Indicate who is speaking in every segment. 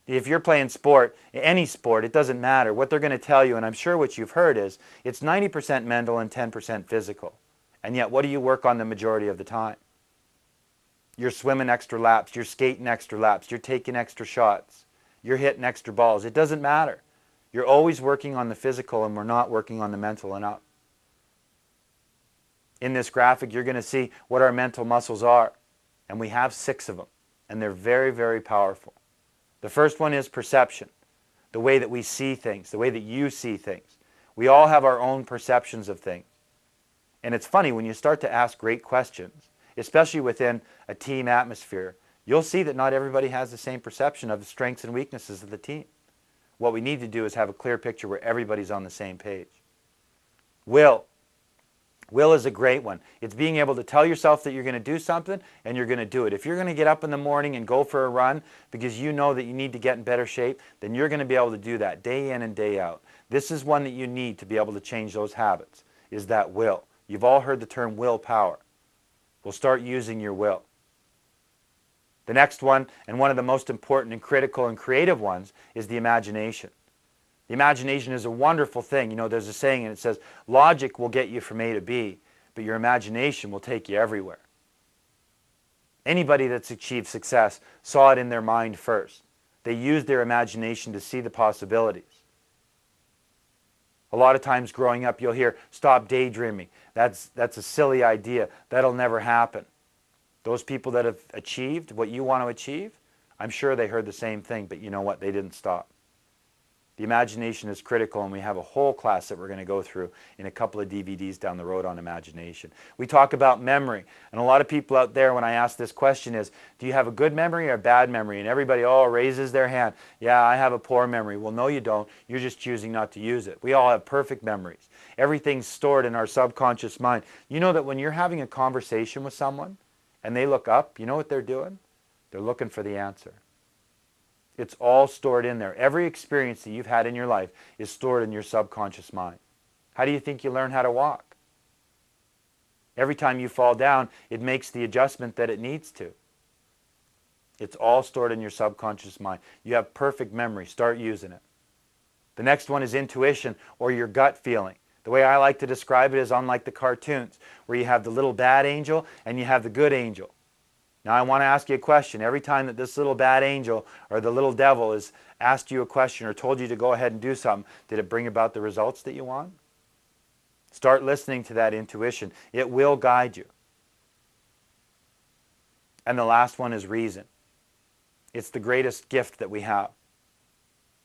Speaker 1: If you're playing sport, any sport, it doesn't matter. What they're going to tell you, and I'm sure what you've heard is, it's 90% mental and 10% physical. And yet, what do you work on the majority of the time? You're swimming extra laps, you're skating extra laps, you're taking extra shots, you're hitting extra balls. It doesn't matter. You're always working on the physical, and we're not working on the mental enough. In this graphic, you're going to see what our mental muscles are. And we have 6 of them. And they're very, very powerful. The first one is perception, the way that we see things, the way that you see things. We all have our own perceptions of things. And it's funny, when you start to ask great questions, especially within a team atmosphere, you'll see that not everybody has the same perception of the strengths and weaknesses of the team. What we need to do is have a clear picture where everybody's on the same page. Will. Will is a great one. It's being able to tell yourself that you're going to do something and you're going to do it. If you're going to get up in the morning and go for a run because you know that you need to get in better shape, then you're going to be able to do that day in and day out. This is one that you need to be able to change those habits, is that will. You've all heard the term willpower. Well, start using your will. The next one, and one of the most important and critical and creative ones, is the imagination. The imagination is a wonderful thing. You know, there's a saying and it says, logic will get you from A to B, but your imagination will take you everywhere. Anybody that's achieved success saw it in their mind first. They used their imagination to see the possibilities. A lot of times growing up, you'll hear, stop daydreaming. That's a silly idea. That'll never happen. Those people that have achieved what you want to achieve, I'm sure they heard the same thing, but you know what? They didn't stop. The imagination is critical, and we have a whole class that we're going to go through in a couple of DVDs down the road on imagination. We talk about memory, and a lot of people out there, when I ask this question is, do you have a good memory or a bad memory? And everybody, raises their hand. Yeah, I have a poor memory. Well, no, you don't. You're just choosing not to use it. We all have perfect memories. Everything's stored in our subconscious mind. You know that when you're having a conversation with someone, and they look up, you know what they're doing? They're looking for the answer. It's all stored in there. Every experience that you've had in your life is stored in your subconscious mind. How do you think you learn how to walk? Every time you fall down, it makes the adjustment that it needs to. It's all stored in your subconscious mind. You have perfect memory. Start using it. The next one is intuition, or your gut feeling. The way I like to describe it is unlike the cartoons, where you have the little bad angel and you have the good angel. Now I want to ask you a question. Every time that this little bad angel or the little devil has asked you a question or told you to go ahead and do something, did it bring about the results that you want? Start listening to that intuition. It will guide you. And the last one is reason. It's the greatest gift that we have.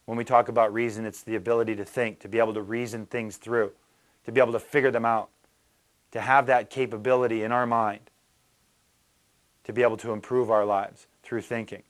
Speaker 1: When we talk about reason, it's the ability to think, to be able to reason things through, to be able to figure them out, to have that capability in our mind, to be able to improve our lives through thinking.